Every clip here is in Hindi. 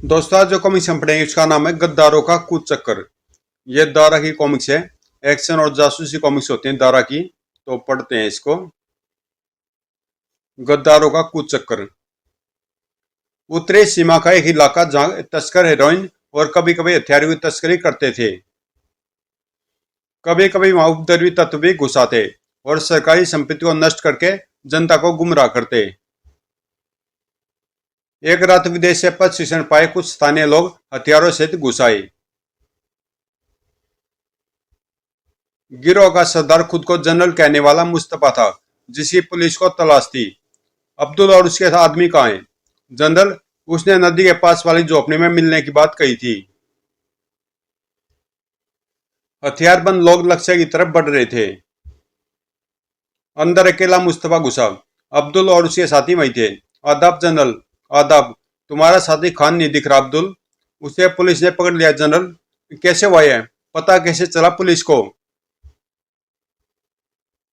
दोस्तों आज जो कॉमिक्स हम पढ़ेंगे उसका नाम है गद्दारों का कूच चक्कर। ये दारा की कॉमिक्स है। एक्शन और जासूसी कॉमिक्स होती हैं दारा की। तो पढ़ते हैं इसको। गद्दारों का कूच चक्कर। उत्तरी सीमा का एक इलाका जहां तस्कर हेरोइन और कभी कभी हथियारों की तस्करी करते थे। कभी कभी वहां उपद्रवी तत्व भी घुस आते और सरकारी संपत्ति को नष्ट करके जनता को गुमराह करते। एक रात विदेश से प्रशिक्षण पाए कुछ स्थानीय लोग हथियारों सहित घुस आए। गिरोह का सरदार खुद को जनरल कहने वाला मुस्तफा था, जिसकी पुलिस को तलाश थी। अब्दुल और उसके आदमी कहाँ हैं? जनरल, उसने नदी के पास वाली झोपड़ी में मिलने की बात कही थी। हथियारबंद लोग लक्ष्य की तरफ बढ़ रहे थे। अंदर अकेला मुस्तफा घुसा। अब्दुल और उसके साथी वहीं थे। आदाब जनरल। आदाब। तुम्हारा साथी खान नहीं दिख रहा अब्दुल। उसे पुलिस ने पकड़ लिया जनरल। कैसे हुआ है? पता कैसे चला पुलिस को?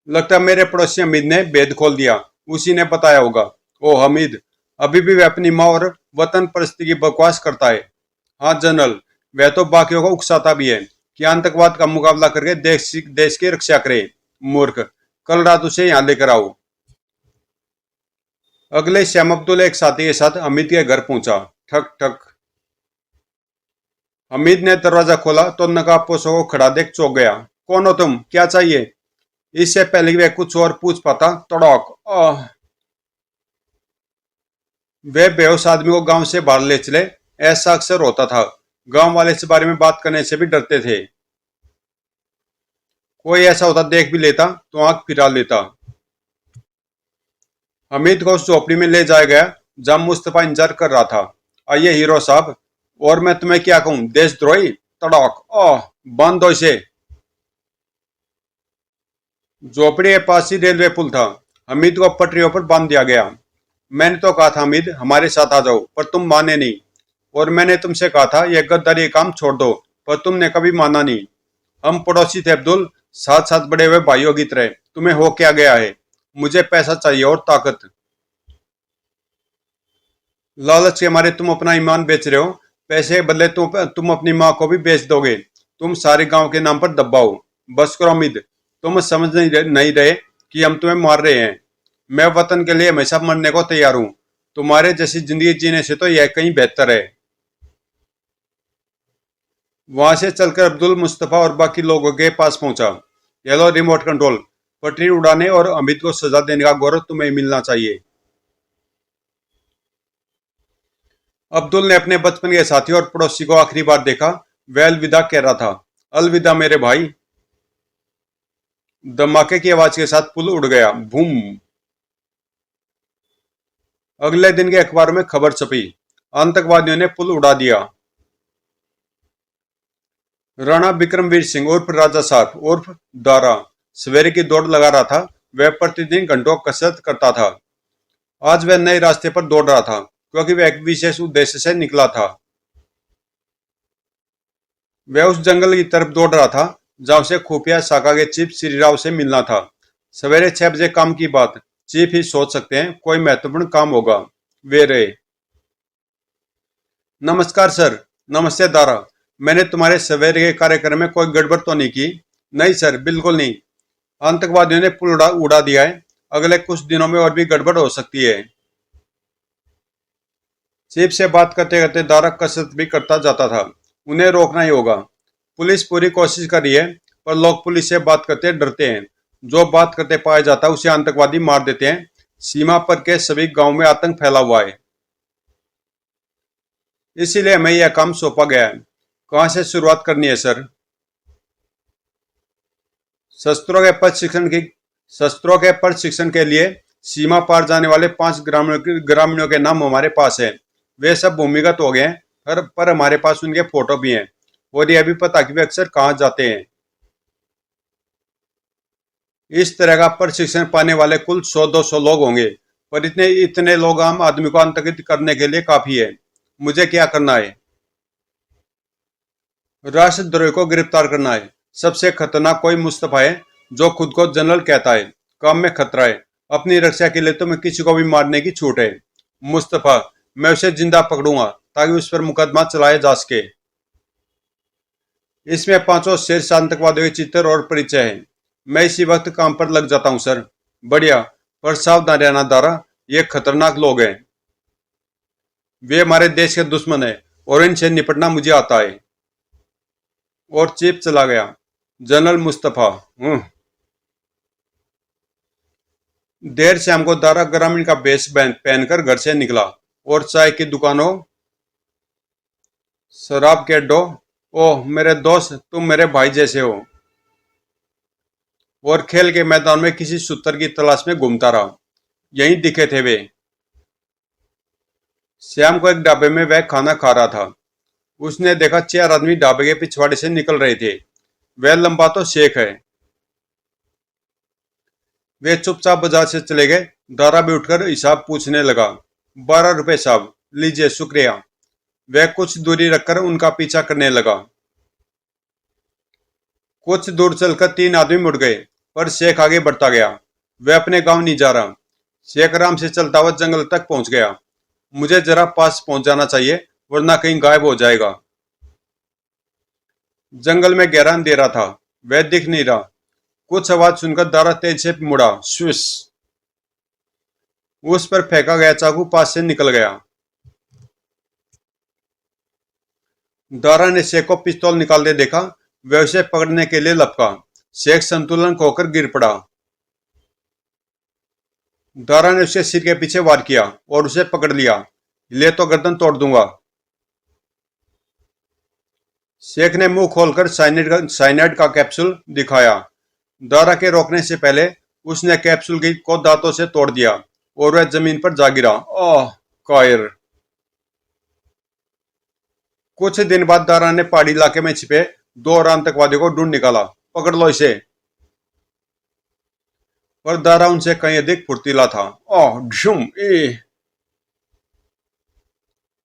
लगता है मेरे पड़ोसी हमीद ने भेद खोल दिया। उसी ने बताया होगा। ओ हमीद, अभी भी वह अपनी माँ और वतन परिस्थिति की बकवास करता है। हाँ जनरल, वह तो बाकियों को उकसाता भी है कि आतंकवाद का मुकाबला करके देश की रक्षा करे। मूर्ख, कल रात उसे यहाँ लेकर आओ। अगले श्याम अब्दुल एक साथी के साथ हमीद के घर पहुंचा। ठक ठक। हमीद ने दरवाजा खोला तो नकाबपोशों को खड़ा देख चौंक गया। कौन हो तुम? क्या चाहिए? इससे पहले वह कुछ और पूछ पाता, तड़ाक आह। वे बेहोश आदमी को गांव से बाहर ले चले। ऐसा अक्सर होता था। गांव वाले इस बारे में बात करने से भी डरते थे। कोई ऐसा होता देख भी लेता तो आंख फिरा लेता। हमीद को उस झोपड़ी में ले जाया गया जहां मुस्तफा इंतजार कर रहा था। आइए हीरो साहब, और मैं तुम्हें क्या कहूं, देशद्रोही? तड़ाक आह। बांध दो इसे। झोपड़ी के पास ही रेलवे पुल था। हमीद को पटरियों पर बांध दिया गया। मैंने तो कहा था हमीद हमारे साथ आ जाओ, पर तुम माने नहीं। और मैंने तुमसे कहा था यह गद्दारी काम छोड़ दो, पर तुमने कभी माना नहीं। हम पड़ोसी थे अब्दुल, साथ साथ बड़े हुए भाइयों की तरह। तुम्हें हो क्या गया है? मुझे पैसा चाहिए और ताकत। लालच के मारे तुम अपना ईमान बेच रहे हो। पैसे के बदले तुम अपनी माँ को भी बेच दोगे। तुम सारे गांव के नाम पर दबाओ। बस करो अमित, तुम समझ नहीं रहे कि हम तुम्हें मार रहे हैं। मैं वतन के लिए हमेशा मरने को तैयार हूँ। तुम्हारे जैसी जिंदगी जीने से तो यह कहीं बेहतर है। वहां से चलकर अब्दुल मुस्तफा और बाकी लोगों के पास पहुंचा। ये लो रिमोट कंट्रोल। पटरी उड़ाने और अमित को सजा देने का गौरव तुम्हें मिलना चाहिए। अब्दुल ने अपने बचपन के साथी और पड़ोसी को आखिरी बार देखा। वह अलविदा कह रहा था। अलविदा मेरे भाई। धमाके की आवाज के साथ पुल उड़ गया। बूम। अगले दिन के अखबार में खबर छपी। आतंकवादियों ने पुल उड़ा दिया। राणा बिक्रमवीर सिंह उर्फ राजा साहब उर्फ दारा सवेरे की दौड़ लगा रहा था। वह प्रतिदिन घंटों कसरत करता था। आज वह नए रास्ते पर दौड़ रहा था, क्योंकि वह एक विशेष उद्देश्य से निकला था। वह उस जंगल की तरफ दौड़ रहा था जहां उसे खुफिया शाखा के चीफ श्रीराव से मिलना था। सवेरे 6 बजे काम की बात। चीफ ही सोच सकते हैं कोई महत्वपूर्ण काम होगा। वे रहे। नमस्कार सर। नमस्ते दारा। मैंने तुम्हारे सवेरे के कार्यक्रम में कोई गड़बड़ तो नहीं की? नहीं सर, बिल्कुल नहीं। आतंकवादियों ने पुल उड़ा दिया है। अगले कुछ दिनों में और भी गड़बड़ हो सकती है। चीफ से बात करते करते दारा कसरत भी करता जाता था। उन्हें रोकना ही होगा। पुलिस पूरी कोशिश कर रही है, पर लोग पुलिस से बात करते डरते हैं। जो बात करते पाया जाता है उसे आतंकवादी मार देते हैं। सीमा पर के सभी गांव में आतंक फैला हुआ है। इसीलिए हमें यह काम सौंपा गया है। कहां से शुरुआत करनी है सर? शस्त्रों के प्रशिक्षण के लिए सीमा पार जाने वाले 5 ग्रामीणों के नाम हमारे पास है। वे सब भूमिगत हो गए हैं, पर हमारे पास उनके फोटो भी हैं और यह भी पता कि वे अक्सर कहाँ जाते हैं। इस तरह का प्रशिक्षण पाने वाले कुल 100-200 लोग होंगे, पर इतने इतने लोग आम आदमी को आतंकित करने के लिए काफी है। मुझे क्या करना है? राष्ट्रद्रोही को गिरफ्तार करना है। सबसे खतरनाक कोई मुस्तफा है जो खुद को जनरल कहता है। काम में खतरा है। अपनी रक्षा के लिए तो मैं किसी को भी मारने की छूट है। मुस्तफा, मैं उसे जिंदा पकड़ूंगा। ताकि उस पर मुकदमा चलाया जा सके। इसमें पांचों शीर्ष आतंकवादियों के चित्र और परिचय है। मैं इसी वक्त काम पर लग जाता हूँ सर। बढ़िया, पर सावधान रहना दारा, ये खतरनाक लोग हैं। वे हमारे देश के दुश्मन हैं और इनसे निपटना मुझे आता है। और चिप चला गया। जनरल मुस्तफा। देर शाम को दारा ग्रामीण का वेश पहनकर घर से निकला और चाय की दुकानों, शराब के अड्डों, ओह मेरे दोस्त, तुम मेरे भाई जैसे हो, और खेल के मैदान में किसी सूत्र की तलाश में घूमता रहा। यहीं दिखे थे वे। श्याम को एक ढाबे में वह खाना खा रहा था। उसने देखा 4 आदमी ढाबे के पिछवाड़े से निकल रहे थे। वह लंबा तो शेख है। वे चुपचाप बाजार से चले गए। दारा भी उठकर हिसाब पूछने लगा। 12 रुपए साहब, लीजिए शुक्रिया। वह कुछ दूरी रखकर उनका पीछा करने लगा। कुछ दूर चलकर 3 आदमी मुड़ गए, पर शेख आगे बढ़ता गया। वह अपने गांव नहीं जा रहा। शेख आराम से चलता हुआ जंगल तक पहुंच गया। मुझे जरा पास पहुंच जाना चाहिए, वरना कहीं गायब हो जाएगा। जंगल में गहरा अंधेरा था। वह दिख नहीं रहा। कुछ आवाज सुनकर दारा तेज से मुड़ा। स्विश। उस पर फेंका गया चाकू पास से निकल गया। दारा ने शेख को पिस्तौल निकालते देखा। वह उसे पकड़ने के लिए लपका। शेख संतुलन खोकर गिर पड़ा। दारा ने उसके सिर के पीछे वार किया और उसे पकड़ लिया। ले तो गर्दन तोड़ दूंगा। शेख ने मुंह खोलकर साइनाइड का कैप्सूल दिखाया। दारा के रोकने से पहले उसने कैप्सूल को दांतों से तोड़ दिया और वह जमीन पर जा गिरा। ओह कायर। कुछ दिन बाद दारा ने पहाड़ी इलाके में छिपे 2 और आतंकवादियों को ढूंढ निकाला। पकड़ लो इसे। पर दारा उनसे कहीं अधिक फुर्तीला था। ओह ढूम ए।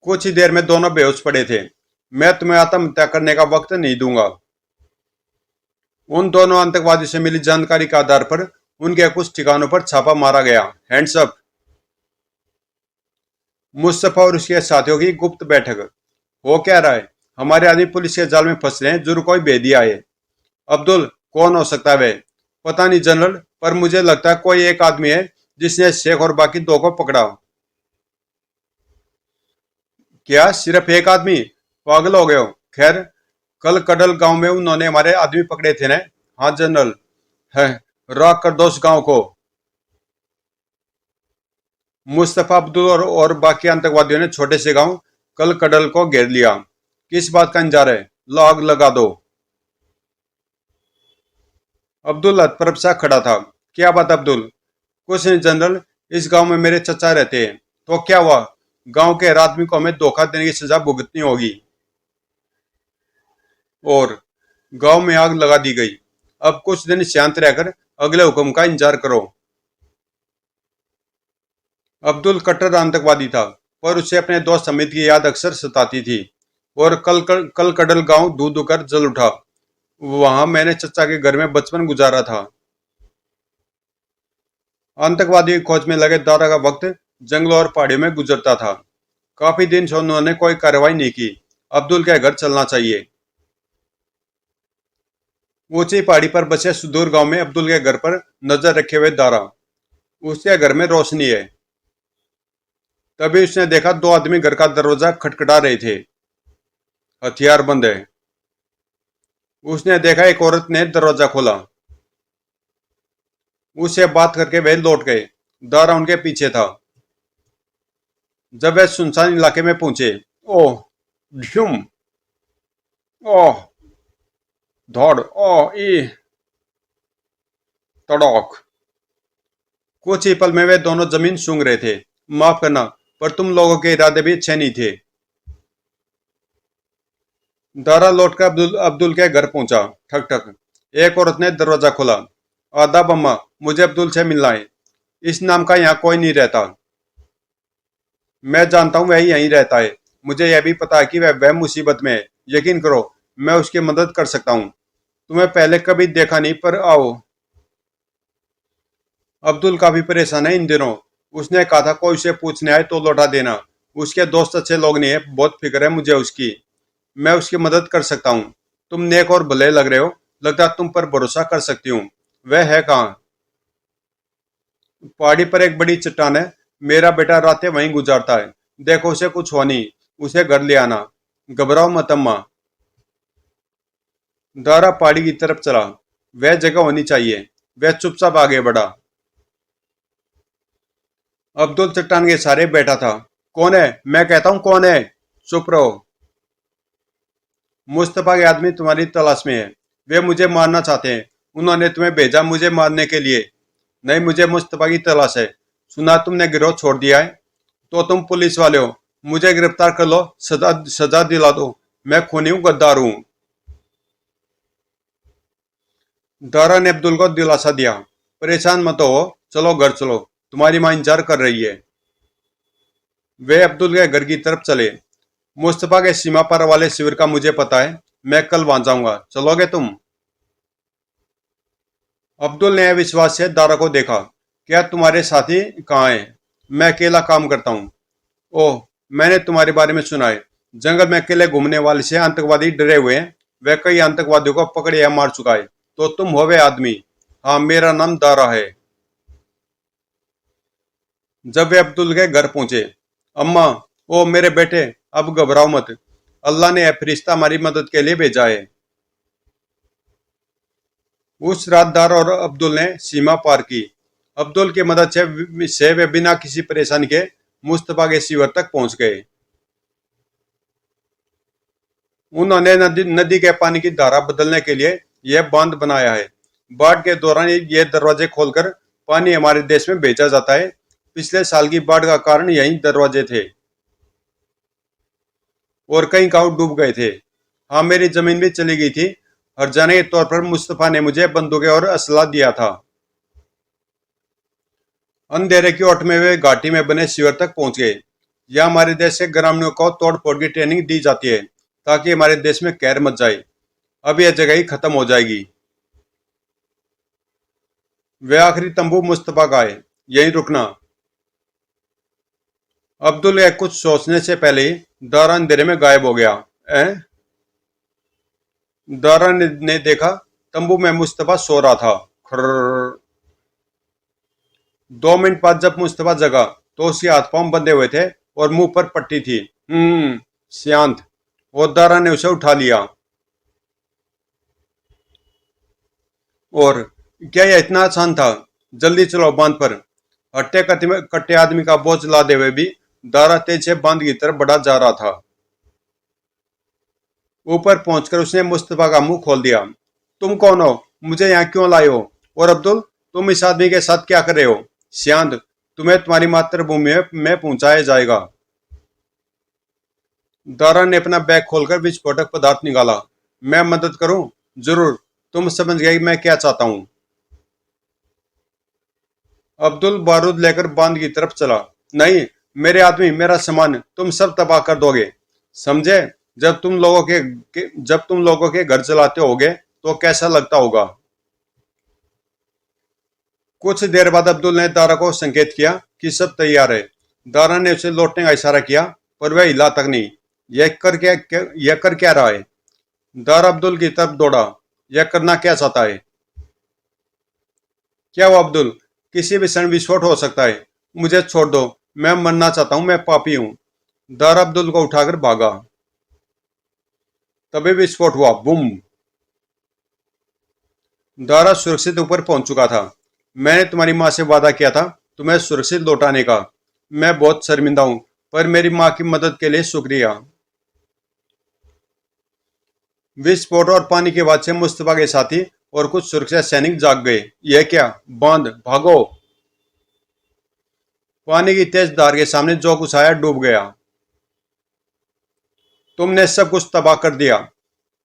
कुछ ही देर में दोनों बेहोश पड़े थे। मैं तुम्हें आत्महत्या करने का वक्त नहीं दूंगा। उन दोनों आतंकवादियों से मिली जानकारी के आधार पर उनके कुछ ठिकानों पर छापा मारा गया। Hands up. मुस्तफा और उसके साथियों की गुप्त बैठक। हो क्या रहा है? हमारे आदमी पुलिस के जाल में फंस रहे हैं। जरूर कोई भेदिया है। अब्दुल, कौन हो सकता है वह? पता नहीं जनरल, पर मुझे लगता है कोई एक आदमी है जिसने शेख और बाकी 2 को पकड़ा। क्या सिर्फ एक आदमी? पागल हो गए हो? खैर, कल कडल गांव में उन्होंने हमारे आदमी पकड़े थे ना? हाँ जनरल। है, राख कर दो उस गांव को। मुस्तफा, अब्दुल और बाकी आतंकवादियों ने छोटे से गांव कल कडल को घेर लिया। किस बात का इंतजार है? आग लगा दो। अब्दुल हतप्रभ सा खड़ा था। क्या बात अब्दुल? कुछ नहीं जनरल, इस गांव में मेरे चचा रहते हैं। तो क्या हुआ? गांव के हर आदमी को हमें धोखा देने की सजा भुगतनी होगी। और गांव में आग लगा दी गई। अब कुछ दिन शांत रहकर अगले हुक्म का इंतजार करो। अब्दुल कट्टर आतंकवादी था, पर उसे अपने दोस्त हमीद की याद अक्सर सताती थी। और कल कडल गांव धू धू कर जल उठा। वहां मैंने चचा के घर में बचपन गुजारा था। आतंकवादियों की खोज में लगे दारा का वक्त जंगलों और पहाड़ियों में गुजरता था। काफी दिन से उन्होंने कोई कार्रवाई नहीं की। अब्दुल के घर चलना चाहिए। ऊंची पहाड़ी पर बसे सुदूर गांव में अब्दुल के घर पर नजर रखे हुए दारा। उसके घर में रोशनी है। तभी उसने देखा 2 आदमी घर का दरवाजा खटखटा रहे थे। हथियार बंद है। उसने देखा एक औरत ने दरवाजा खोला। उससे बात करके वे लौट गए। दारा उनके पीछे था। जब वे सुनसान इलाके में पहुंचे, ओह ढूम, ओह धौड़, ओह ई तड़ोक। कुछ ही पल में वे दोनों जमीन सूंघ रहे थे। माफ करना, पर तुम लोगों के इरादे भी अच्छे नहीं थे। दारा लौटकर अब्दुल के घर पहुंचा। ठक ठक। एक औरत ने दरवाजा खोला। आदाब अम्मा, मुझे अब्दुल से मिलना है। इस नाम का यहाँ कोई नहीं रहता। मैं जानता हूँ वह यहीं रहता है। मुझे यह भी पता है कि वह मुसीबत में है। यकीन करो, मैं उसकी मदद कर सकता हूँ। तुम्हें पहले कभी देखा नहीं, पर आओ। अब्दुल काफी परेशान है इन दिनों। उसने कहा था कोई उसे पूछने आए तो लौटा देना। उसके दोस्त अच्छे लोग नहीं है, बहुत फिक्र है मुझे उसकी। मैं उसकी मदद कर सकता हूँ। तुम नेक और भले लग रहे हो, लगता है तुम पर भरोसा कर सकती हूँ। वह है कहाँ? पहाड़ी पर एक बड़ी चट्टान है। मेरा बेटा रातें वहीं गुजारता है। देखो उसे कुछ हो नहीं, उसे घर ले आना। घबराओ मत अम्मा। दारा पहाड़ी की तरफ चला। वह जगह होनी चाहिए। वह चुपचाप आगे बढ़ा। अब्दुल चट्टान के सहारे बैठा था। कौन है? मैं कहता हूँ कौन है? चुप रहो। मुस्तफा के आदमी तुम्हारी तलाश में है। वे मुझे मारना चाहते हैं। उन्होंने तुम्हें भेजा मुझे मारने के लिए। नहीं, मुझे मुस्तफा की तलाश है। सुना तुमने गिरोह छोड़ दिया है? तो तुम पुलिस वाले हो। मुझे गिरफ्तार कर लो, सजा सजा दिला दो। मैं खूनी हूँ, गद्दार हूँ। दारा ने अब्दुल को दिलासा दिया। परेशान मत हो, चलो घर चलो, तुम्हारी माँ इंतजार कर रही है। वे अब्दुल के घर की तरफ चले। मुस्तफा के सीमा पार वाले शिविर का मुझे पता है। मैं कल वहां जाऊंगा, चलोगे तुम? अब्दुल ने अविश्वास से दारा को देखा। क्या तुम्हारे साथी कहाँ हैं? मैं अकेला काम करता हूँ। ओह, मैंने तुम्हारे बारे में सुना है। जंगल में अकेले घूमने वाले से आतंकवादी डरे हुए हैं। वह कई आतंकवादियों को पकड़े या मार चुका है। तो तुम हो वे आदमी? हाँ, मेरा नाम दारा है। जब वे अब्दुल के घर पहुंचे, अम्मा, ओ मेरे बेटे, अब घबराओ मत। अल्लाह ने यह फरिश्ता हमारी मदद के लिए भेजा है। उस रात दारा और अब्दुल ने सीमा पार की। अब्दुल की मदद से वे बिना किसी परेशानी के मुस्तफा के शिविर तक पहुंच गए। उन्होंने नदी के पानी की धारा बदलने के लिए यह बांध बनाया है। बाढ़ के दौरान ये दरवाजे खोलकर पानी हमारे देश में भेजा जाता है। पिछले साल की बाढ़ का कारण यही दरवाजे थे। और कई गांव डूब गए थे। हाँ, मेरी जमीन भी चली गई थी। हर्जाने के तौर पर मुस्तफा ने मुझे बंदूकें और असला दिया था। अंधेरे की ओट में वे घाटी में बने शिविर तक पहुंच गए। यहाँ हमारे देश के ग्रामीणों को तोड़ फोड़ की ट्रेनिंग दी जाती है, ताकि हमारे देश में कहर मच जाए। अब यह जगह ही खत्म हो जाएगी। वे आखिरी तंबू मुस्तफा का है, यहीं रुकना। अब्दुल के कुछ सोचने से पहले ही दारा अंधेरे में गायब हो गया। ए? दारा ने देखा, तंबू में मुस्तफा सो रहा था। खर्र। 2 मिनट बाद जब मुस्तफा जगा तो उसके हाथ पांव बंधे हुए थे और मुंह पर पट्टी थी। शांत। और दारा ने उसे उठा लिया। और क्या यह इतना आसान था? जल्दी चलो बांध पर। हट्टे कट्टे आदमी का बोझ लादे हुए भी दारा तेज से बांध की तरफ बढ़ा जा रहा था। ऊपर पहुंचकर उसने मुस्तफा का मुंह खोल दिया। तुम कौन हो? मुझे यहाँ क्यों लाए हो? और अब्दुल, तुम इस आदमी के साथ क्या कर रहे हो? शांत। तुम्हें तुम्हारी मातृभूमि में पहुंचाया जाएगा। दारा ने अपना बैग खोलकर विस्फोटक पदार्थ निकाला। मैं मदद करूं? जरूर। तुम समझ गए मैं क्या चाहता हूं। अब्दुल बारूद लेकर बांध की तरफ चला। नहीं, मेरे आदमी, मेरा सामान तुम सब तबाह कर दोगे। समझे? जब तुम लोगों के घर चलाते होगे तो कैसा लगता होगा। कुछ देर बाद अब्दुल ने दारा को संकेत किया कि सब तैयार है। दारा ने उसे लौटने का इशारा किया, पर वह हिला तक नहीं। यह कर क्या रहा है? दारा अब्दुल की तरफ दौड़ा। यह करना क्या चाहता है? क्या वो अब्दुल? किसी भी क्षण विस्फोट हो सकता है। मुझे छोड़ दो, मैं मरना चाहता हूं, मैं पापी हूं। दारा अब्दुल को उठाकर भागा। तभी विस्फोट हुआ। बुम। दारा सुरक्षित ऊपर पहुंच चुका था। मैंने तुम्हारी माँ से वादा किया था तुम्हें सुरक्षित लौटाने का। मैं बहुत शर्मिंदा हूं, पर मेरी माँ की मदद के लिए शुक्रिया। विस्फोट और पानी के बाद से मुस्तफा के साथी और कुछ सुरक्षा सैनिक जाग गए। यह क्या? बांध, भागो। पानी की तेज धार के सामने जो कुछ आया डूब गया। तुमने सब कुछ तबाह कर दिया।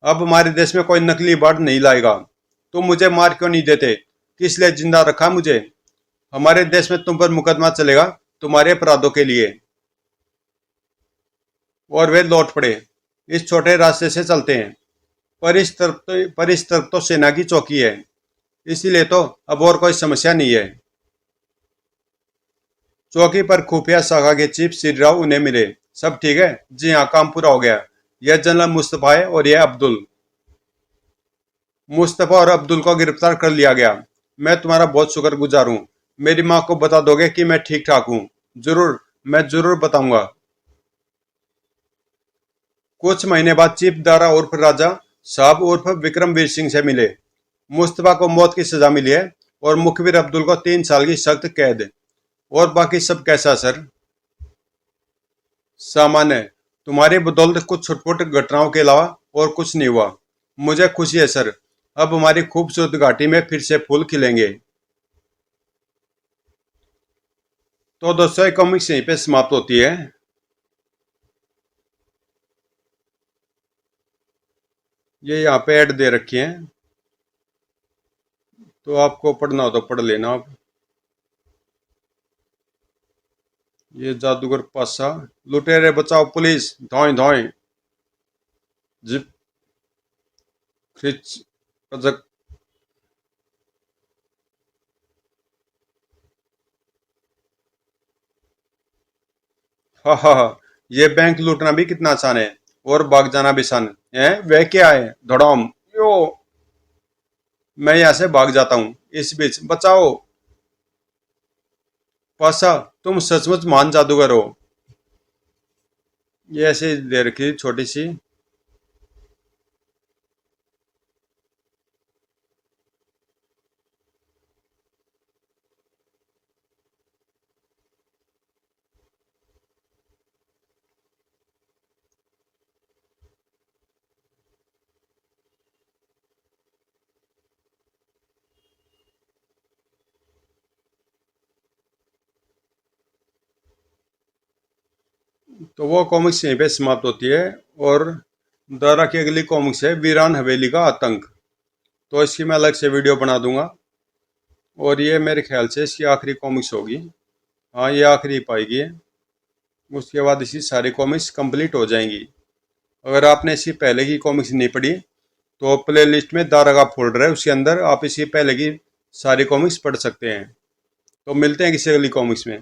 अब हमारे देश में कोई नकली बाढ़ नहीं लाएगा। तुम मुझे मार क्यों नहीं देते? किस लिए जिंदा रखा मुझे? हमारे देश में तुम पर मुकदमा चलेगा, तुम्हारे अपराधों के लिए। और वे लौट पड़े। इस छोटे रास्ते से चलते हैं। पर इस तरफ तो सेना की चौकी है, इसीलिए तो अब और कोई समस्या नहीं है। चौकी पर खुफिया शाखा के चीफ श्रीराव उन्हें मिले। सब ठीक है? जी हाँ, काम पूरा हो गया। यह जनरल मुस्तफ़ा है और यह अब्दुल। मुस्तफ़ा और अब्दुल को गिरफ्तार कर लिया गया। मैं तुम्हारा बहुत शुक्रगुजार हूँ। मेरी माँ को बता दोगे कि मैं ठीक ठाक हूँ? जरूर, मैं जरूर बताऊंगा। कुछ महीने बाद चीफ दारा उर्फ राजा साहब उर्फ विक्रमवीर सिंह से मिले। मुस्तफा को मौत की सजा मिली है और मुखबिर अब्दुल को 3 साल की सख्त कैद। और बाकी सब कैसा सर? सामान्य। तुम्हारी बदौलत कुछ छुटपुट घटनाओं के अलावा और कुछ नहीं हुआ। मुझे खुशी है सर। अब हमारी खूबसूरत घाटी में फिर से फूल खिलेंगे। तो दोस्तों, ये कॉमिक्स यहीं पे समाप्त होती है। ये यहाँ पे ऐड दे रखी है, तो आपको पढ़ना हो तो पढ़ लेना आप। ये जादूगर पासा, लुटेरे बचाओ पुलिस, धोए धोए, जिप खिच कजक। हा हा हा। ये बैंक लूटना भी कितना आसान है और भाग जाना भी आसान है। वह क्या है? धड़ाम यो। मैं यहाँ से भाग जाता हूँ। इस बीच बचाओ। पासा, तुम सचमुच महान जादूगर हो। ये ऐसे दे रखी छोटी सी। तो वो कॉमिक्स यहीं पे समाप्त होती है। और दारा की अगली कॉमिक्स है वीरान हवेली का आतंक। तो इसकी मैं अलग से वीडियो बना दूंगा। और ये मेरे ख्याल से इसकी आखिरी कॉमिक्स होगी। हाँ, ये आखिरी पाएगी है। उसके बाद इसकी सारी कॉमिक्स कंप्लीट हो जाएंगी। अगर आपने इसकी पहले की कॉमिक्स नहीं पढ़ी, तो प्ले लिस्ट में दारा का फोल्डर है, उसके अंदर आप इसकी पहले की सारी कॉमिक्स पढ़ सकते हैं। तो मिलते हैं किसी अगली कॉमिक्स में।